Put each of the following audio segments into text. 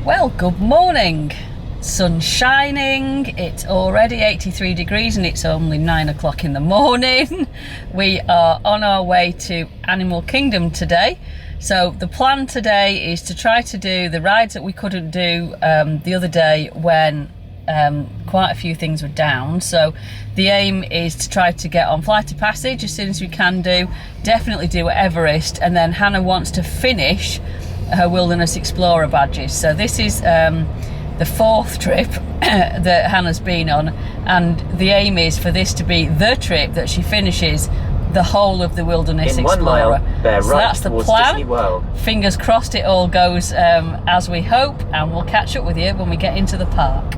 Well, good morning. Sun shining, it's already 83 degrees and it's only 9 o'clock in the morning. We are on our way to Animal Kingdom today. So the plan today is to try to do the rides that we couldn't do the other day when quite a few things were down. So the aim is to try to get on Flight of Passage as soon as we can do. Definitely do Everest, and then Hannah wants to finish her Wilderness Explorer badges. So this is the fourth trip that Hannah's been on, and the aim is for this to be the trip that she finishes the whole of the Wilderness Explorer. 1 mile, bear so right that's the towards plan. Disney World. Fingers crossed it all goes as we hope, and we'll catch up with you when we get into the park.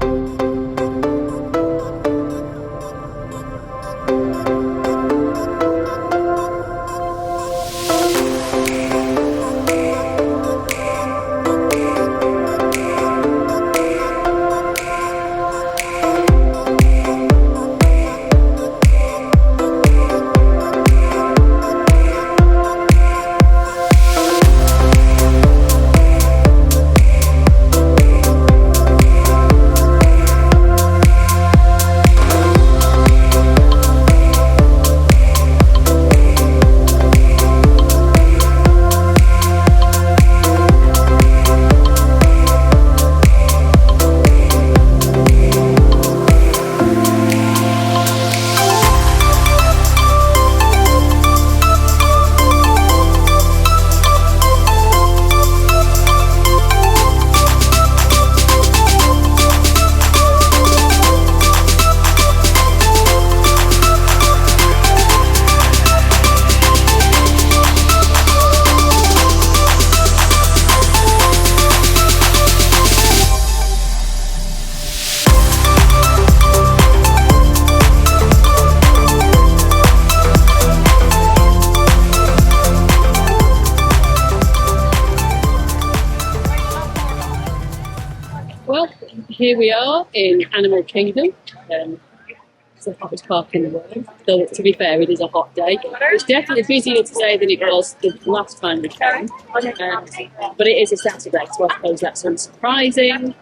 Well, here we are in Animal Kingdom. It's the hottest park in the world. Though, to be fair, it is a hot day. It's definitely busier today than it was the last time we came. But it is a Saturday, so I suppose that's unsurprising.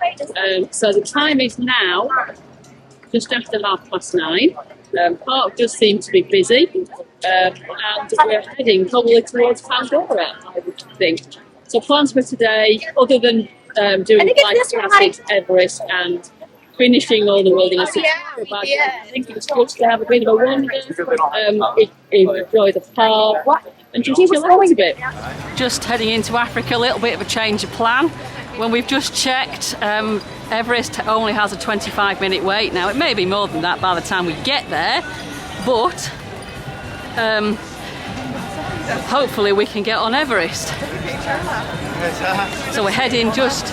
So the time is now just after 9:30. Park does seem to be busy. And we're heading probably towards Pandora, I would think. So plans for today, other than doing Flight of Passage, Everest, and finishing all the Wilderness Explorer badges. I think it's good to have a bit of a wander, enjoy the park, and just relax a bit. Just heading into Africa, a little bit of a change of plan. When we've just checked, Everest only has a 25-minute wait. Now, it may be more than that by the time we get there, but hopefully we can get on Everest. So we're heading just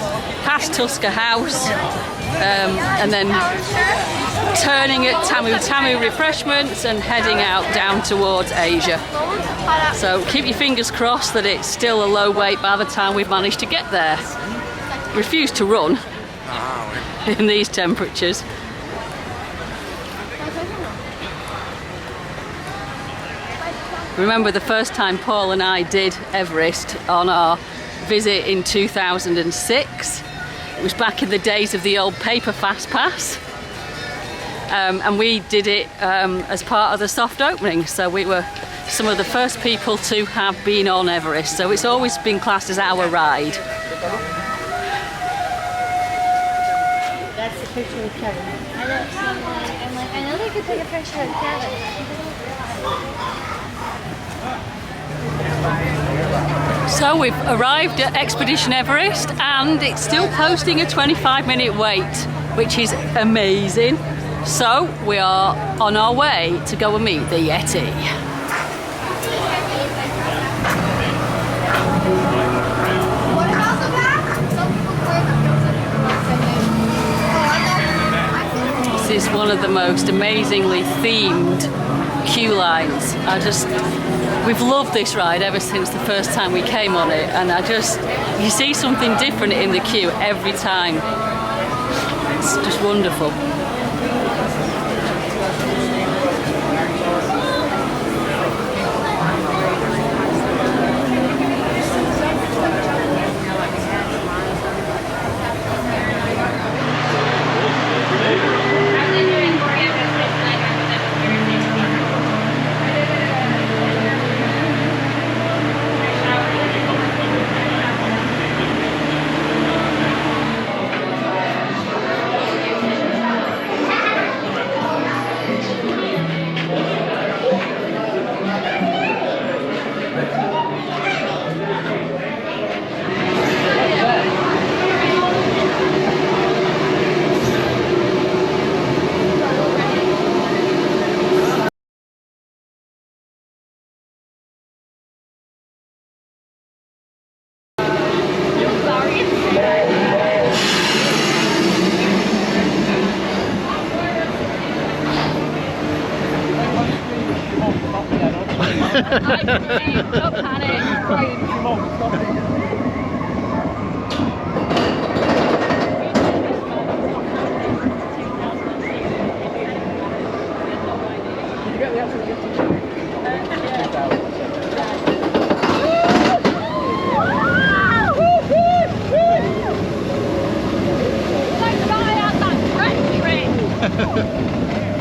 past Tusker House and then turning at Tamu Tamu Refreshments and heading out down towards Asia. So keep your fingers crossed that it's still a low wait by the time we've managed to get there. Refuse to run in these temperatures. Remember the first time Paul and I did Everest on our visit in 2006. It was back in the days of the old paper fast pass, and we did it as part of the soft opening, so we were some of the first people to have been on Everest, so it's always been classed as our ride. That's the picture with Kevin. I know they could take a picture of Kevin. So we've arrived at Expedition Everest and it's still posting a 25-minute wait, which is amazing. So we are on our way to go and meet the Yeti. This is one of the most amazingly themed queue lines. We've loved this ride ever since the first time we came on it, and you see something different in the queue every time. It's just wonderful. Don't panic.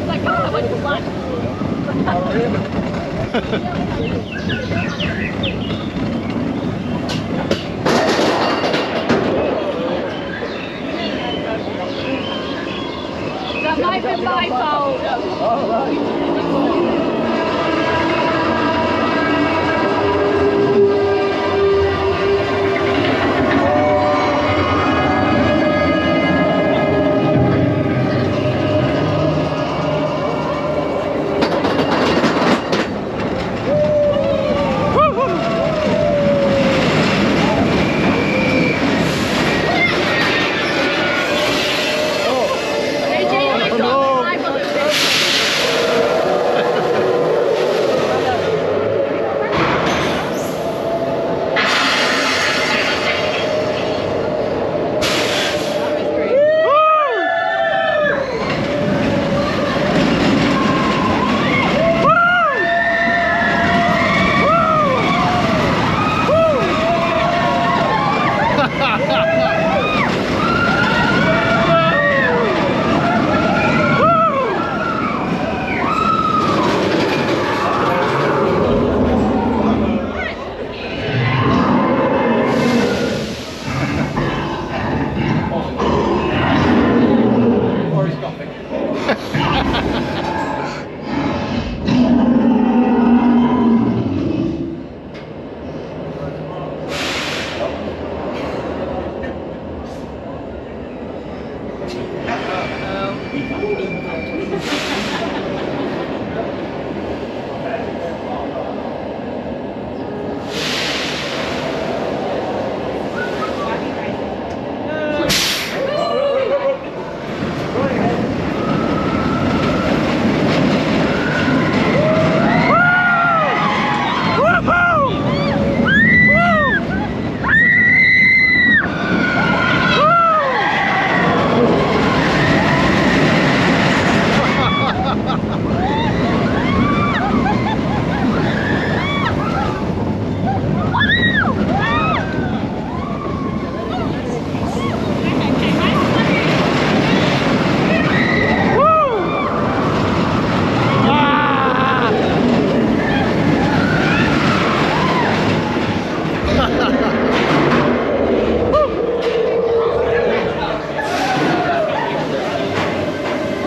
Like, oh, I went to black. That might be my fault. All right.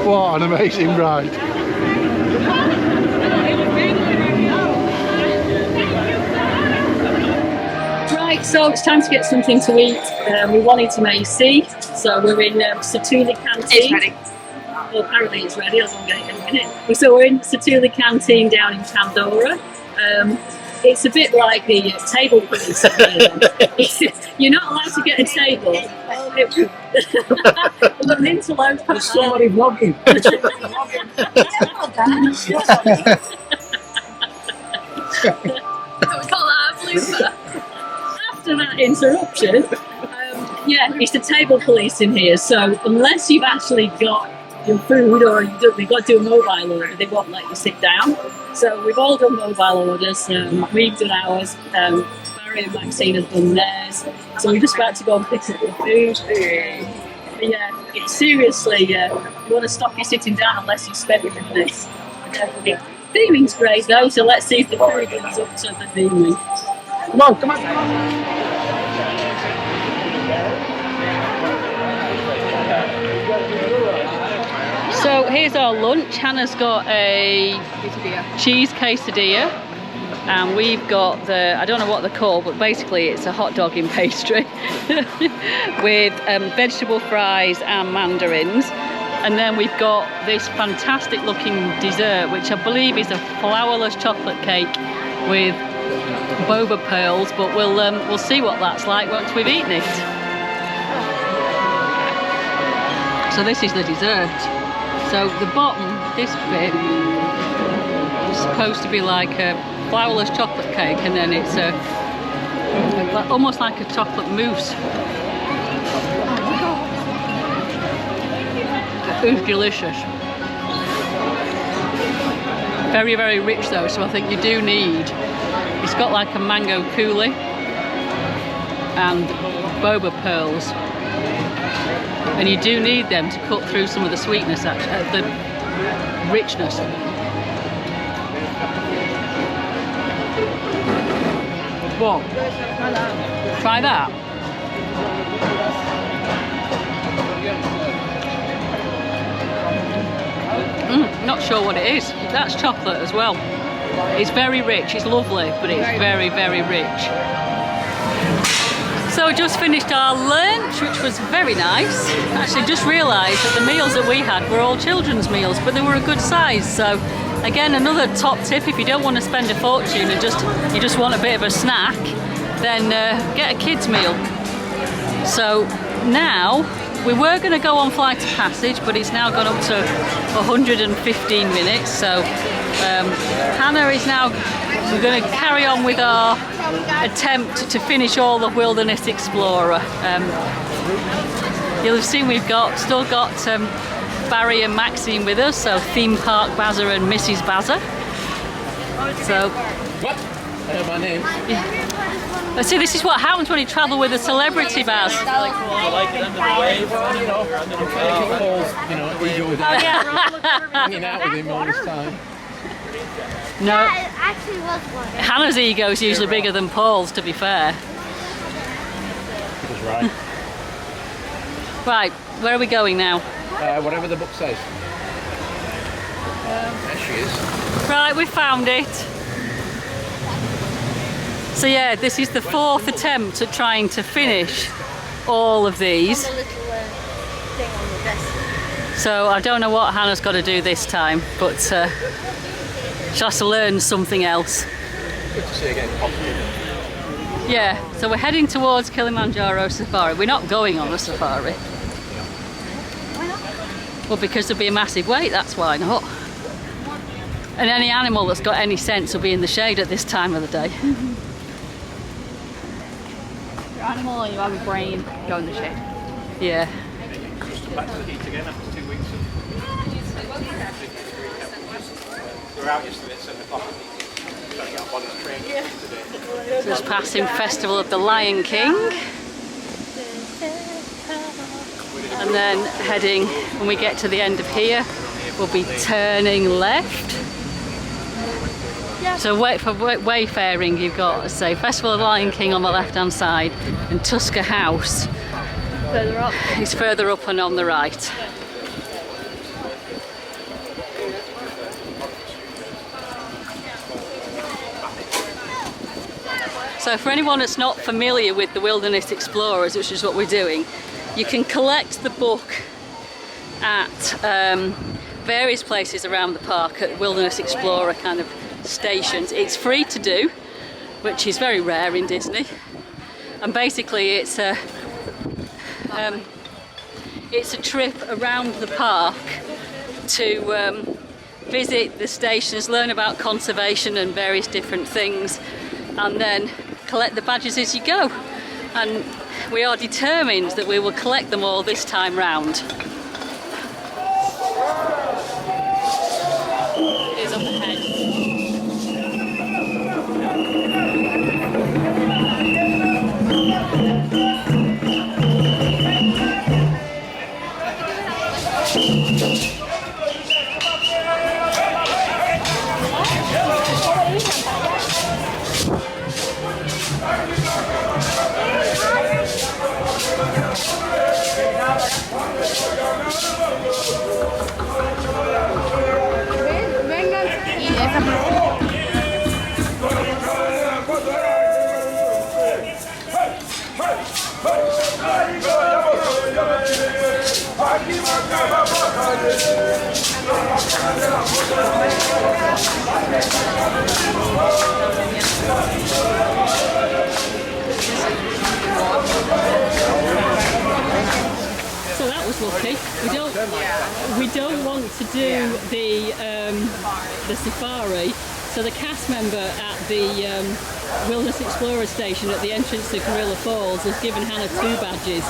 What an amazing ride. Right, so it's time to get something to eat. We wanted to make sea, so we're in Satuli Canteen. It's ready. Well, apparently it's ready, I'll go and get it in a minute. So we're in Satuli Canteen down in Pandora. It's a bit like the table quiz. You're not allowed to get a table. We're an interloper. There's somebody vlogging. We call that a blooper. After that interruption, yeah, it's the table police in here. So unless you've actually got your food or you've got to do a mobile order, they won't let you sit down. So we've all done mobile orders. We've done ours. Barry and Maxine have done theirs. So we're just about to go and pick up the food. Yeah, it's seriously, you want to stop you sitting down unless you spend your money. Theming's great though, so let's see if the food lives up to the theming. Come on, come on. So here's our lunch. Hannah's got a cheese quesadilla, and we've got the, I don't know what they're called, but basically it's a hot dog in pastry with vegetable fries and mandarins. And then we've got this fantastic looking dessert, which I believe is a flourless chocolate cake with boba pearls, but we'll see what that's like once we've eaten it. So this is the dessert. So the bottom, this bit, is supposed to be like a flourless chocolate cake, and then it's almost like a chocolate mousse. It's delicious. Very, very rich though, so I think you do need, it's got like a mango coulis and boba pearls, and you do need them to cut through some of the sweetness, the richness. What? Try that. Not sure what it is. That's chocolate as well. It's very rich. It's lovely, but it's very, very rich. So we just finished our lunch, which was very nice. Actually, just realised that the meals that we had were all children's meals, but they were a good size. So again, another top tip: if you don't want to spend a fortune and you just want a bit of a snack, then get a kids meal. So now we were going to go on Flight of Passage, but it's now gone up to 115 minutes. So Hannah is now, we're going to carry on with our attempt to finish all the Wilderness Explorer. You'll have seen we've still got Barry and Maxine with us, so Theme Park Bazza and Mrs. Bazza. So, What? My name. See, this is what happens when you travel with a celebrity, Baz. I like it under the wave, you know. Paul's, you know, ego with hanging out with him all this time. No. Yeah, it actually was one. Hannah's ego is usually bigger than Paul's, to be fair. That's right. Right, where are we going now? Whatever the book says. There she is. Right, we found it. So yeah, this is the 4th attempt at trying to finish all of these. The little thing on the desk. So I don't know what Hannah's got to do this time, but she has to learn something else. Good to see again. Yeah, so we're heading towards Kilimanjaro Safari. We're not going on a safari. Why not? Well, because there'll be a massive wait, that's why not. And any animal that's got any sense will be in the shade at this time of the day. Your animal and you have a brain, go in the shade. Yeah. Back to the heat again after 2 weeks. We were out yesterday at 7 o'clock. Trying to get our bodies trained today. Just passing Festival of the Lion King. And then heading, when we get to the end of here, we'll be turning left. So for wayfaring, you've got, say, Festival of the Lion King on the left-hand side, and Tusker House Further up. is further up and on the right. So for anyone that's not familiar with the Wilderness Explorers, which is what we're doing, you can collect the book at various places around the park, at Wilderness Explorer kind of stations. It's free to do, which is very rare in Disney, and basically it's a trip around the park to visit the stations, learn about conservation and various different things, and then collect the badges as you go. And we are determined that we will collect them all this time round. Here's up ahead. So that was lucky. We don't want to do the safari So the cast member at the Wilderness Explorer station at the entrance to Gorilla Falls has given Hannah 2 badges.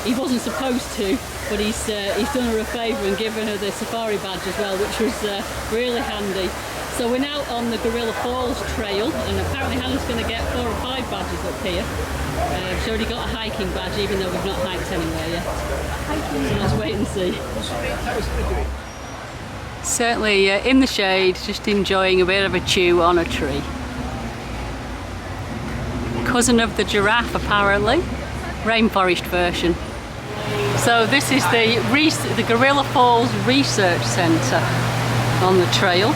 He wasn't supposed to, but he's done her a favour and given her the safari badge as well, which was really handy. So we're now on the Gorilla Falls trail, and apparently Hannah's going to get 4 or 5 badges up here. She's already got a hiking badge, even though we've not hiked anywhere yet. So let's wait and see. Certainly in the shade, just enjoying a bit of a chew on a tree. Cousin of the giraffe, apparently. Rainforest version. So this is the Gorilla Falls Research Centre on the trail.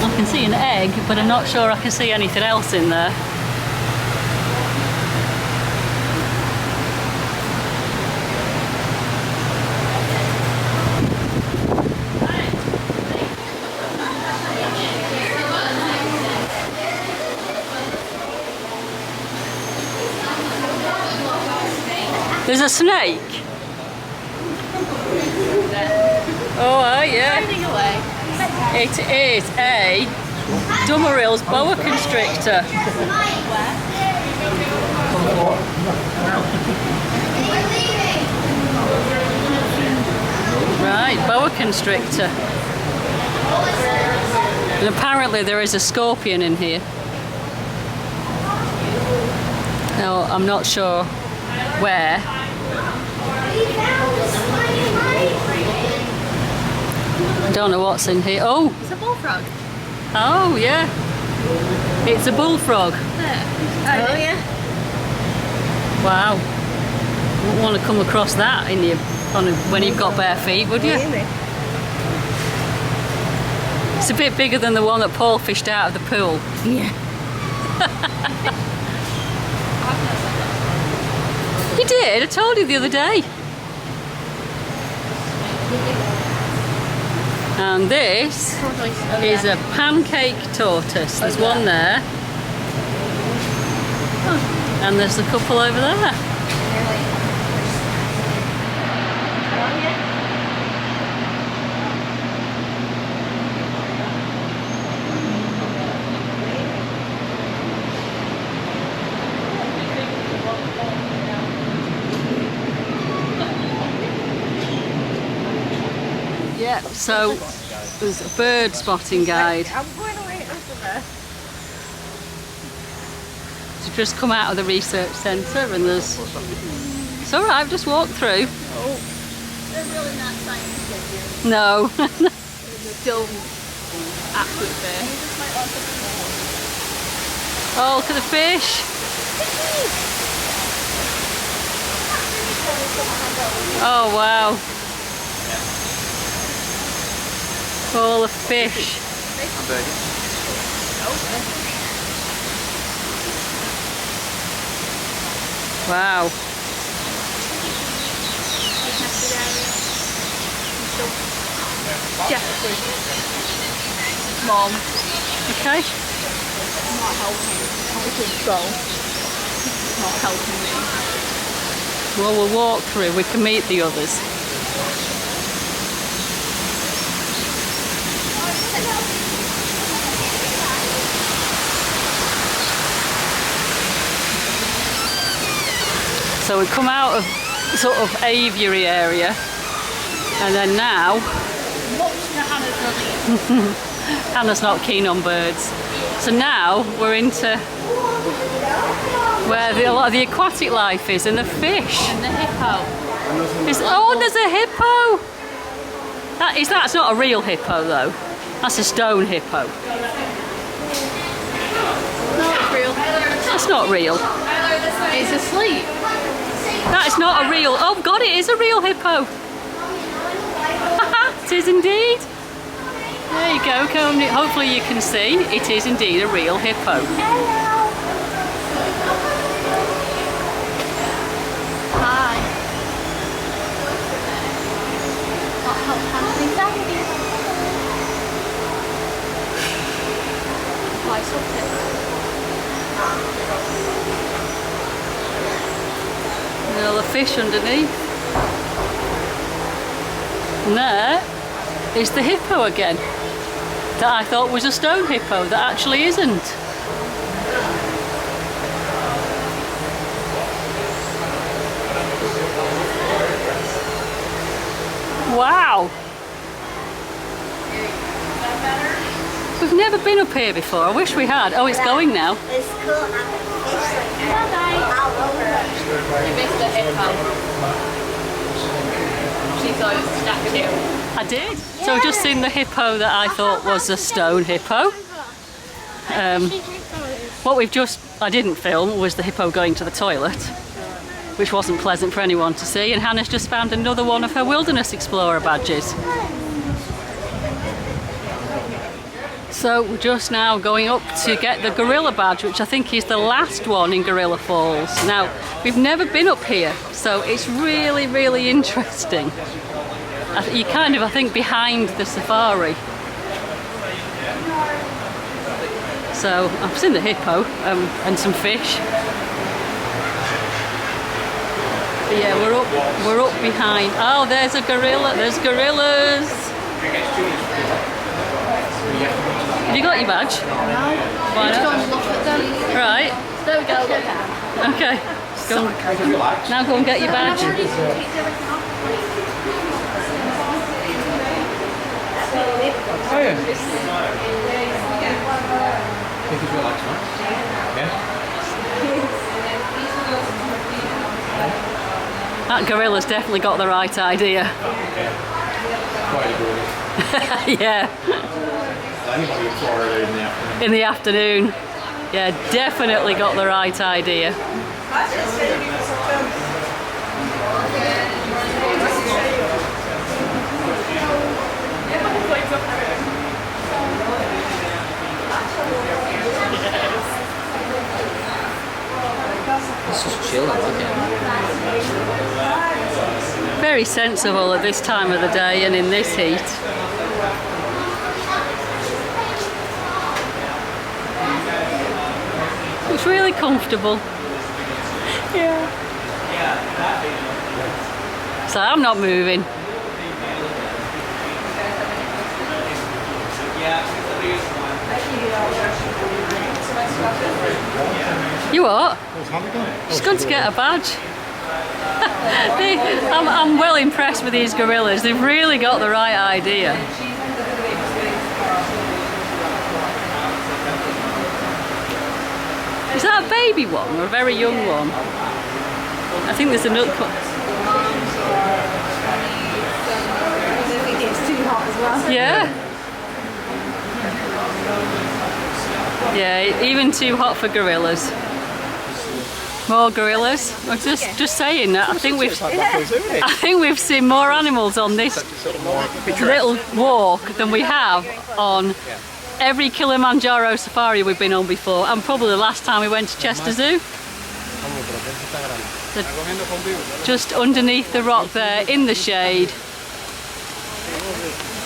I can see an egg, but I'm not sure I can see anything else in there. There's a snake. Oh, yeah. It is a Dummerill's boa constrictor. Right, boa constrictor. And apparently there is a scorpion in here. No, I'm not sure where. I don't know what's in here. Oh! It's a bullfrog. Oh, yeah. It's a bullfrog. Oh, yeah. Wow. Wouldn't want to come across that when you've got bare feet, would you? It's a bit bigger than the one that Paul fished out of the pool. Yeah. He did, I told you the other day. And this is a pancake tortoise. There's one there. And there's a couple over there. Yeah, so there's a bird spotting guide. I'm going away over there. So just come out of the research centre and there's... It's alright, I've just walked through. Oh, they're really not scientific. No. They're still absolute fair. Oh, look at the fish. Oh, wow. All the fish. Wow. Definitely. Mom. Okay. Not helping. I could go. Not helping me. Well, we'll walk through. We can meet the others. So we come out of sort of aviary area, and then now Hannah's not keen on birds. So now we're into where a lot of the aquatic life is, and the fish. And the hippo. Oh, there's a hippo! That's not a real hippo though. That's a stone hippo. No, it's real. That's not real. It's asleep. That is not a real... Oh God, it is a real hippo. It is indeed. There you go. Hopefully you can see. It is indeed a real hippo. Hi. fish underneath. And there is the hippo again, that I thought was a stone hippo, that actually isn't. Wow! We've never been up here before. I wish we had. Oh, it's going now. It's cool. All over. You missed the hippo. She thought it was a statue. I did. So I've just seen the hippo that I thought was a stone hippo. What I didn't film was the hippo going to the toilet, which wasn't pleasant for anyone to see, and Hannah's just found another one of her Wilderness Explorer badges. So we're just now going up to get the gorilla badge, which I think is the last one in Gorilla Falls. Now, we've never been up here, so it's really, really interesting. You're kind of, I think, behind the safari. So I've seen the hippo and some fish. But yeah, we're up behind. Oh, there's a gorilla. There's gorillas. Have you got your badge? No. Why Let's go not? and look at them. Right. There we go, look. Okay. Now go and get your badge. Oh yeah. Think it's relaxed, man. Yeah. That gorilla's definitely got the right idea. Quite a gorilla. Yeah. Anybody in Florida in the afternoon. In the afternoon. Yeah, definitely got the right idea. It's just chill, I like it. Very sensible at this time of the day and in this heat. It's really comfortable. Yeah. So I'm not moving. You what? She's going to get a badge. I'm well impressed with these gorillas. They've really got the right idea. Is that a baby one or a very young one? I think there's another. I think it's too hot as well. Yeah. Yeah, even too hot for gorillas. More gorillas. I'm just saying that. I think we've seen more animals on this little walk than we have on every Kilimanjaro safari we've been on before, and probably the last time we went to Chester Zoo. Just underneath the rock there, in the shade,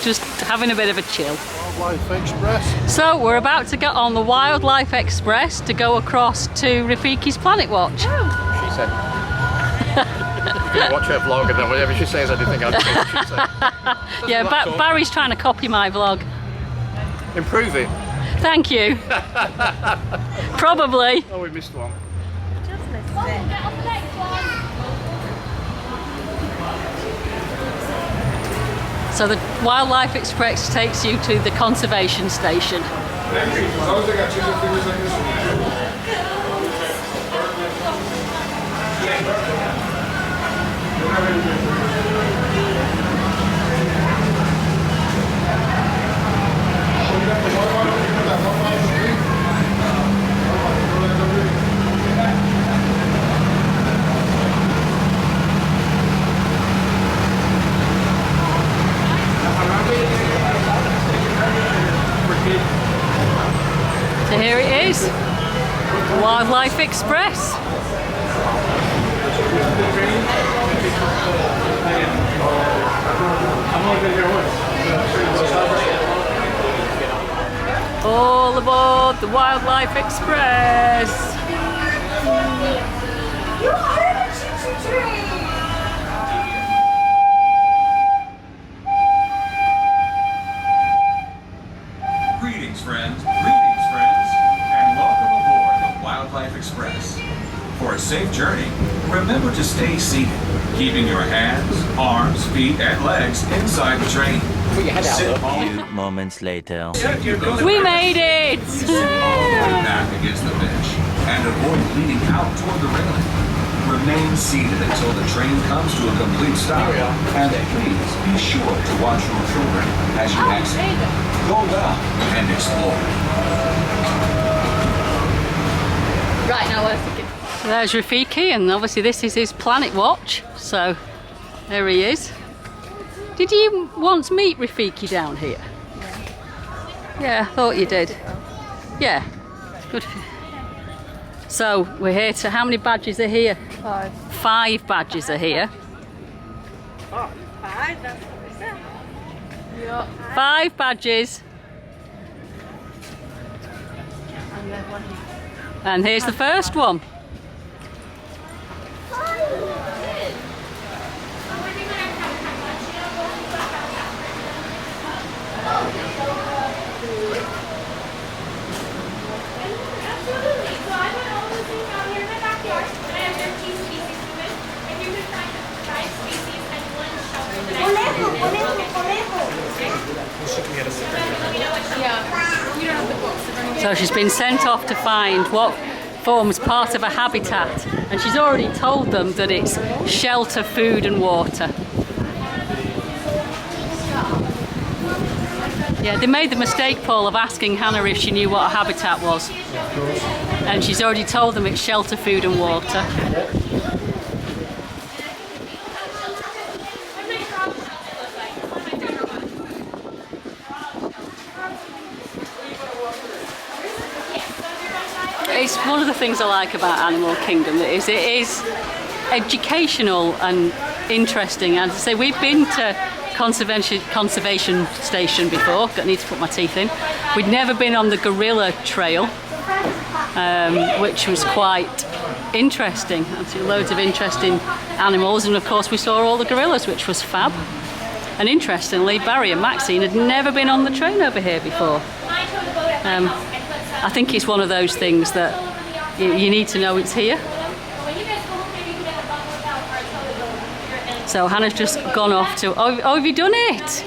just having a bit of a chill. Wildlife Express. So we're about to get on the Wildlife Express to go across to Rafiki's Planet Watch. She said. You can watch her vlog and then whatever she says, I do think I'll do what she said. Yeah, Barry's trying to copy my vlog. Improve it. Thank you. Probably. Oh, we missed one. So the Wildlife Express takes you to the conservation station. So here it is, the Wildlife Express. All aboard the Wildlife Express. You are the choo-choo train. Express. For a safe journey, remember to stay seated, keeping your hands, arms, feet, and legs inside the train. Put your head out, Sit though. all Few moments later. We made it! way back against the bench and avoid leaning out toward the railing. Remain seated until the train comes to a complete stop. And please be sure to watch your children as you exit. Go well and explore. Right, now we're thinking. So there's Rafiki, and obviously this is his planet watch. So there he is. Did you once meet Rafiki down here? Yeah, I thought you did. Yeah, good. So we're here to, how many badges are here? 5. 5 badges are here. 5? That's what we said. Yeah. 5 badges. And here's the first one. So she's been sent off to find what forms part of a habitat, and she's already told them that it's shelter, food and water. Yeah, they made the mistake, Paul, of asking Hannah if she knew what a habitat was. And she's already told them it's shelter, food and water. It's one of the things I like about Animal Kingdom, that is, it is educational and interesting. And to say, we've been to conservation station before. I need to put my teeth in. We'd never been on the gorilla trail, which was quite interesting. And so loads of interesting animals, and of course we saw all the gorillas, which was fab. And interestingly, Barry and Maxine had never been on the train over here before. I think it's one of those things that you need to know it's here. So Hannah's just gone off to, oh, have you done it?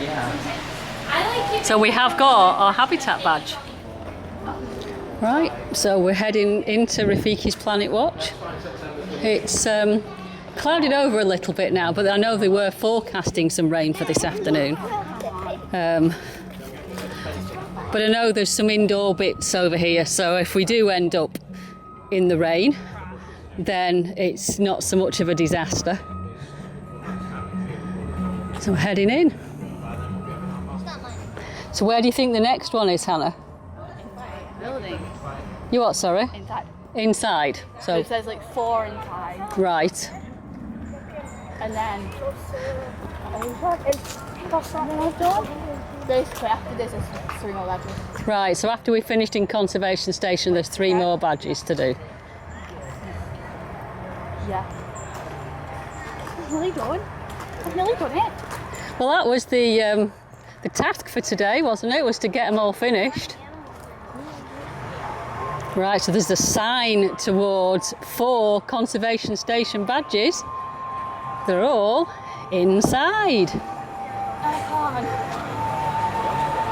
Yeah. So we have got our habitat badge. Right, so we're heading into Rafiki's Planet Watch. It's clouded over a little bit now, but I know they were forecasting some rain for this afternoon. But I know there's some indoor bits over here, so if we do end up in the rain, then it's not so much of a disaster. So we're heading in. So where do you think the next one is, Hannah? Building. You what, sorry? Inside. Inside. So it says like 4 inside. Right. And then basically after this is 3 more badges. Right, so after we finished in conservation station, there's 3 more badges to do. Yeah. I'm nearly done. I've nearly done it. Well, that was the task for today, wasn't it? Was to get them all finished. Right, so there's a sign towards 4 conservation station badges. They're all inside.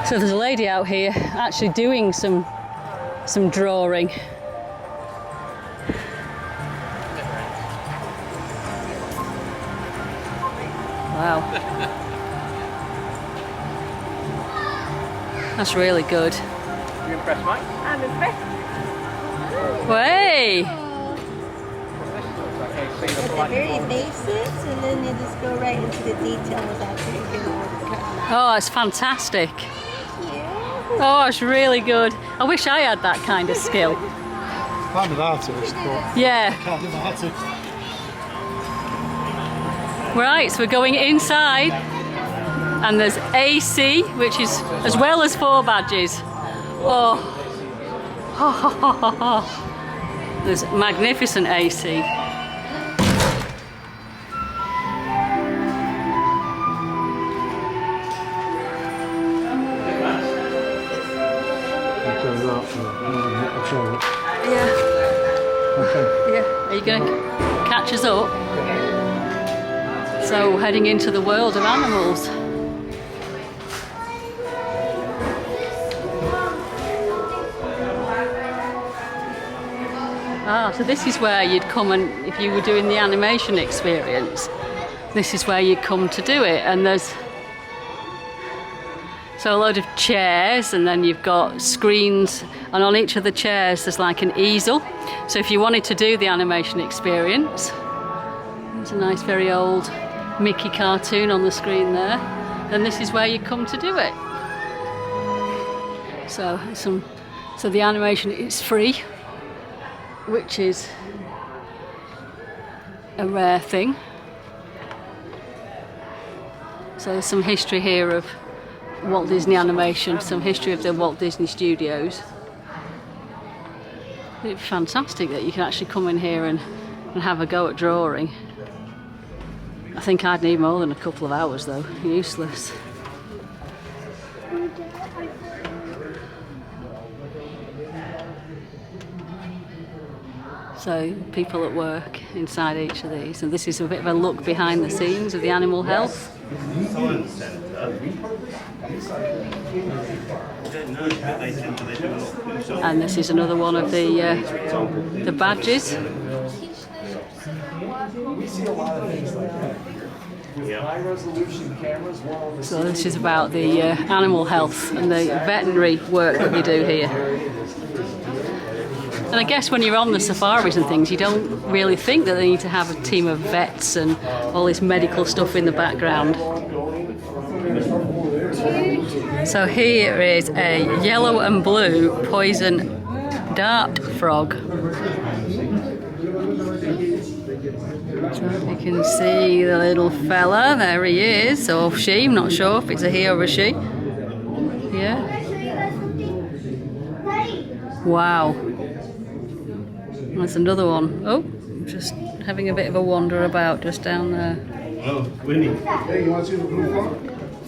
So there's a lady out here actually doing some drawing. Wow. That's really good. You impressed, Mike? I'm impressed. Way! At the very basics, and then you just go right into the detail without taking all the cut. Oh, it's fantastic. Yeah. Oh, it's really good. I wish I had that kind of skill. I'm an artist, but Yeah. I can't do my artist. Right, so we're going inside, and there's AC, which is as well as 4 badges. Oh. There's magnificent AC. I'm sorry. Yeah. Are you going to catch us up? So heading into the world of animals. So this is where you'd come, and if you were doing the animation experience, this is where you'd come to do it. And there's a load of chairs, and then you've got screens, and on each of the chairs there's like an easel. So if you wanted to do the animation experience, there's a nice very old Mickey cartoon on the screen there, then this is where you come to do it. So the animation is free, which is a rare thing. So there's some history here of Walt Disney Animation, some history of the Walt Disney Studios. It's fantastic that you can actually come in here and have a go at drawing. I think I'd need more than a couple of hours though, useless. So people at work inside each of these, and this is a bit of a look behind the scenes of the animal health. And this is another one of the badges. So this is about the animal health and the veterinary work that they do here. And I guess when you're on the safaris and things, you don't really think that they need to have a team of vets and all this medical stuff in the background. So here is a yellow and blue poison dart frog. So you can see the little fella, there he is, or she, I'm not sure if it's a he or a she. Yeah. Wow. There's another one. Oh, just having a bit of a wander about just down there. Oh, Winnie. Hey, you want to see the blue frog?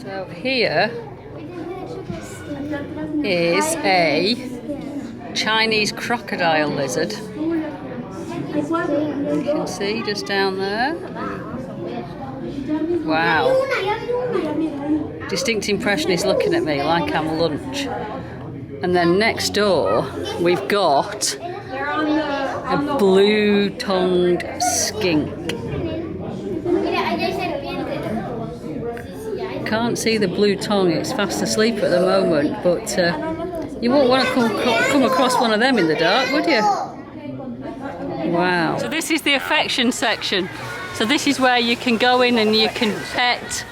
So here is a Chinese crocodile lizard. You can see just down there. Wow. Distinct impression is looking at me like I'm lunch. And then next door we've got a blue-tongued skink. Can't see the blue tongue, it's fast asleep at the moment, but you won't want to come across one of them in the dark, would you? Wow. So this is the affection section. So this is where you can go in and you can pet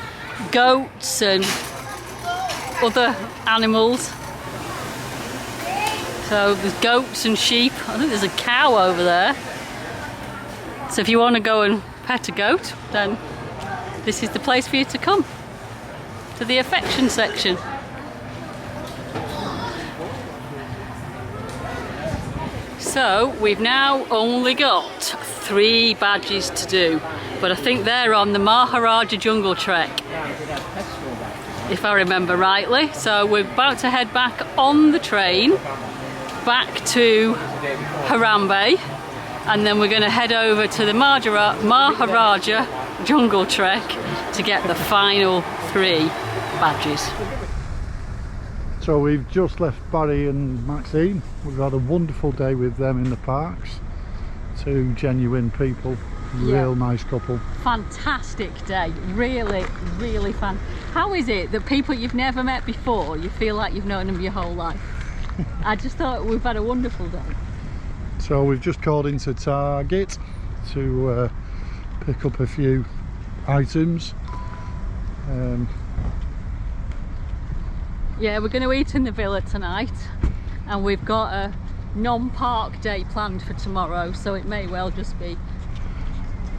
goats and other animals. So there's goats and sheep. I think there's a cow over there. So if you want to go and pet a goat, then this is the place for you to come. To the affection section. So we've now only got 3 badges to do, but I think they're on the Maharaja Jungle Trek, if I remember rightly. So we're about to head back on the train back to Harambe, and then we're going to head over to the Maharaja Jungle Trek to get the final 3 badges. So we've just left Barry and Maxine. We've had a wonderful day with them in the parks. 2 genuine people, real nice couple. Fantastic day, really, really fun. How is it that people you've never met before, you feel like you've known them your whole life? I just thought we've had a wonderful day. So we've just called into Target to pick up a few items. Yeah, we're going to eat in the villa tonight, and we've got a non-park day planned for tomorrow, so it may well just be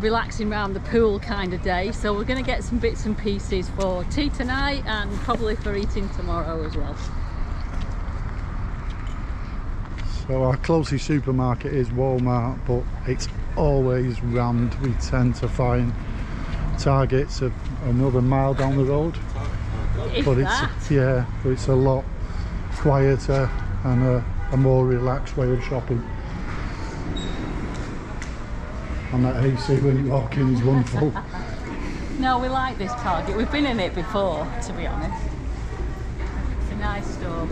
relaxing around the pool kind of day. So we're going to get some bits and pieces for tea tonight and probably for eating tomorrow as well. So our closest supermarket is Walmart, but it's always rammed. We tend to find Target's another mile down the road. But it's a lot quieter and a more relaxed way of shopping. And that AC when you walk in is wonderful. No, we like this Target. We've been in it before, to be honest. It's a nice store.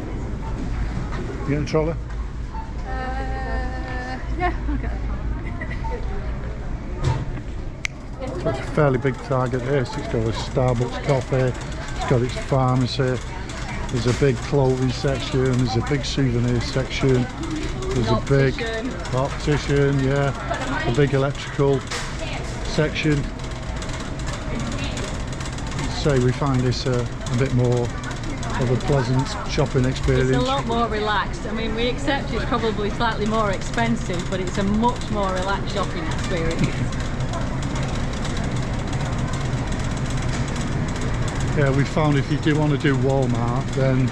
You getting a trolley? Yeah, okay. So it's a fairly big Target here. So it's got a Starbucks coffee, it's got its pharmacy, there's a big clothing section, there's a big souvenir section, there's a big optician, yeah, a big electrical section. Say we find this a bit more of a pleasant shopping experience. It's a lot more relaxed. I mean, we accept it's probably slightly more expensive, but it's a much more relaxed shopping experience. Yeah, we found if you do want to do Walmart, then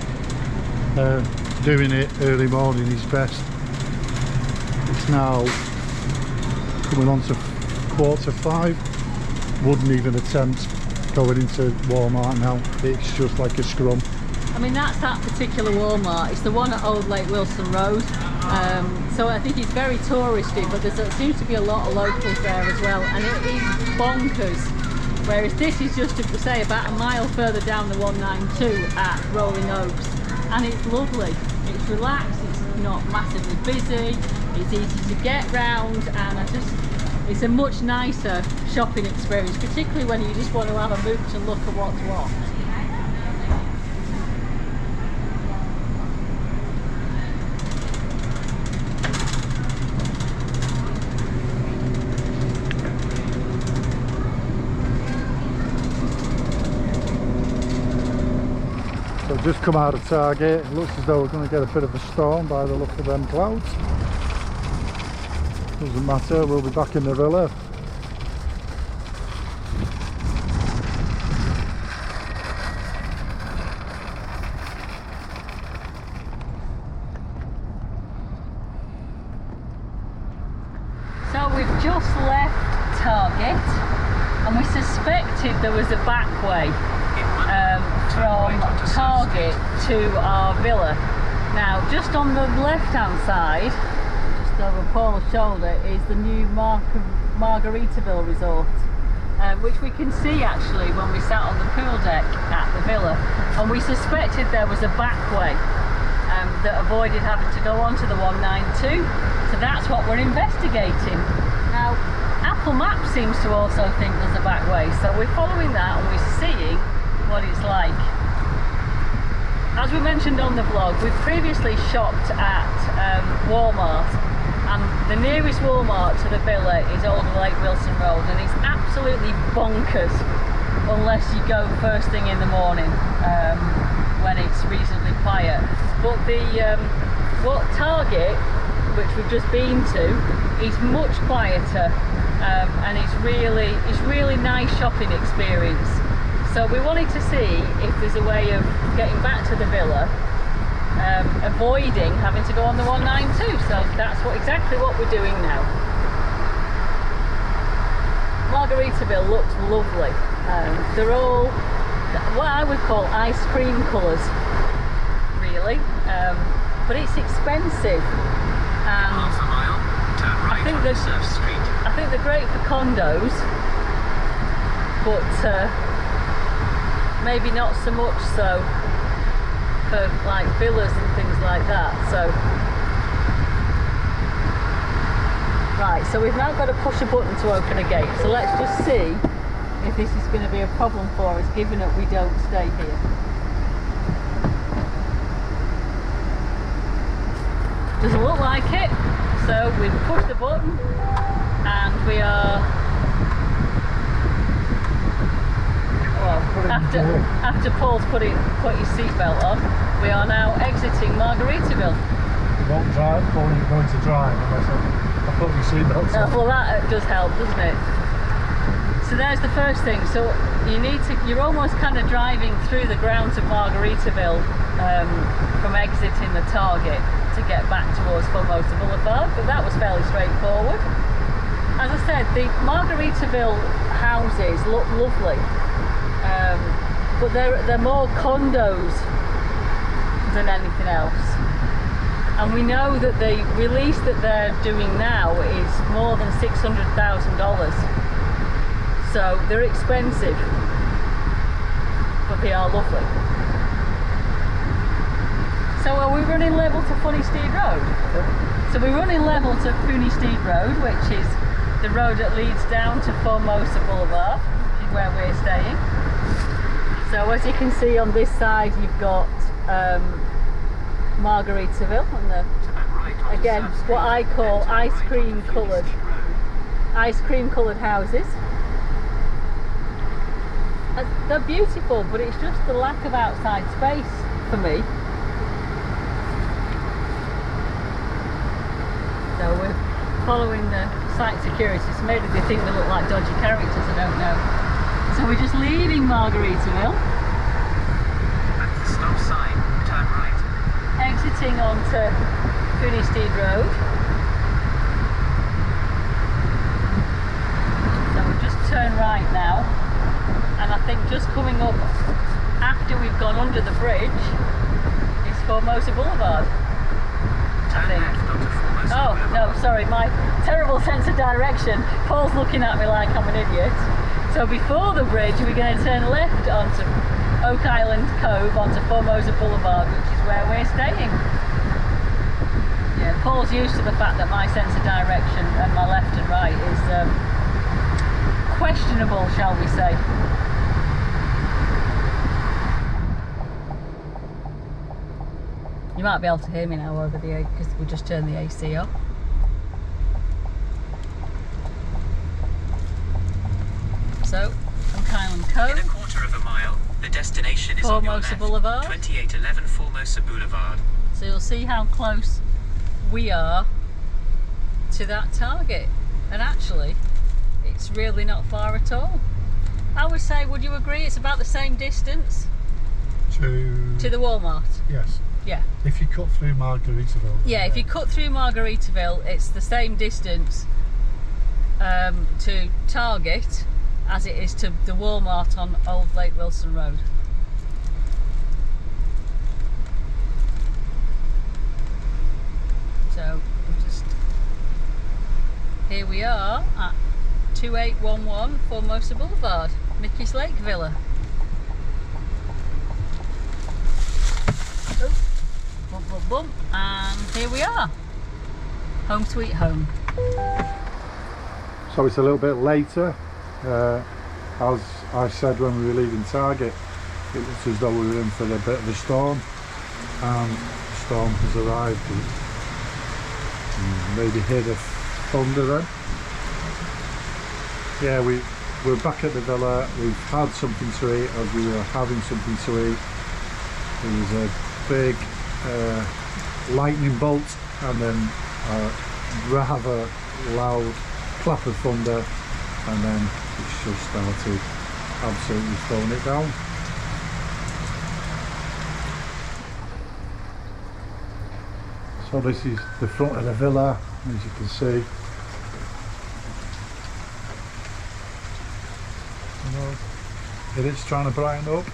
doing it early morning is best. It's now coming on to 4:45. Wouldn't even attempt going into Walmart now. It's just like a scrum. I mean, that's that particular Walmart. It's the one at Old Lake Wilson Road. So I think it's very touristy, but there seems to be a lot of locals there as well, and it is bonkers. Whereas this is just, say, about a mile further down the 192 at Rolling Oaks, and it's lovely. It's relaxed, it's not massively busy, it's easy to get round, and it's a much nicer shopping experience, particularly when you just want to have a mooch and look at what's what. So just come out of Target. It looks as though we're going to get a bit of a storm by the look of them clouds. Doesn't matter, we'll be back in the villa. So we've just left Target, and we suspected there was a back way from Target to our villa. Now, just on the left hand side, just over Paul's shoulder, is the new Margaritaville resort, which we can see actually when we sat on the pool deck at the villa, and we suspected there was a back way that avoided having to go onto the 192, so that's what we're investigating. Now, Apple Maps seems to also think there's a back way, so we're following that and we're seeing what it's like. As we mentioned on the vlog, we've previously shopped at Walmart, and the nearest Walmart to the villa is Old Lake Wilson Road, and it's absolutely bonkers unless you go first thing in the morning when it's reasonably quiet. But what Target, which we've just been to, is much quieter, and it's really nice shopping experience. So we wanted to see if there's a way of getting back to the villa, avoiding having to go on the 192. So that's exactly what we're doing now. Margaritaville looks lovely. They're all what I would call ice cream colours, really, but it's expensive. And I think they're great for condos, but maybe not so much so for like villas and things like that. So right, so we've now got to push a button to open a gate, so let's just see if this is going to be a problem for us, given that we don't stay here. Doesn't look like it, so we've pushed the button and we are, well, after Paul's put his seatbelt on, we are now exiting Margaritaville. Won't drive, or you're going to drive unless I put your seatbelt on. Well, that does help, doesn't it? So there's the first thing. So you're almost kind of driving through the grounds of Margaritaville from exiting the Target to get back towards Formosa Boulevard, but that was fairly straightforward. As I said, the Margaritaville houses look lovely, but they're more condos than anything else. And we know that the release that they're doing now is more than $600,000. So they're expensive, but they are lovely. So are we running level to Funny Steed Road? So we're running level to Funny Steed Road, which is the road that leads down to Formosa Boulevard, which is where we're staying. So as you can see on this side, you've got Margaritaville, and again what I call ice cream coloured houses. They're beautiful, but it's just the lack of outside space for me. So we're following the site security, so maybe they think they look like dodgy characters, I don't know. So we're just leaving Margaritaville. At the stop sign, turn right. Exiting onto Funny Steed Road. So we've just turned right now, and I think just coming up after we've gone under the bridge is Formosa Boulevard. Turn left onto Formosa Boulevard. No, sorry, my terrible sense of direction. Paul's looking at me like I'm an idiot. So before the bridge, we're going to turn left onto Oak Island Cove, onto Formosa Boulevard, which is where we're staying. Yeah, Paul's used to the fact that my sense of direction and my left and right is questionable, shall we say. You might be able to hear me now over the because we just turned the AC off. So, Oak Island Cove. In a quarter of a mile, the destination is Formosa on your left. Boulevard. 2811 Formosa Boulevard. So you'll see how close we are to that target. And actually, it's really not far at all. I would say, would you agree, it's about the same distance To to the Walmart? yes. Yeah. If you cut through Margaritaville. Yeah, if you cut through Margaritaville, it's the same distance to Target as it is to the Walmart on Old Lake Wilson Road. So here we are at 2811 Formosa Boulevard, Mickey's Lake Villa. Oh, bump, bump, bump, and here we are, home sweet home. So it's a little bit later. As I said when we were leaving Target, it was as though we were in for a bit of a storm, and the storm has arrived. Maybe hear the thunder then. Yeah, we're back at the villa. We've had something to eat as we were having something to eat. There was a big lightning bolt and then a rather loud clap of thunder, and then it's just started absolutely throwing it down. So this is the front of the villa, as you can see. It is trying to brighten up.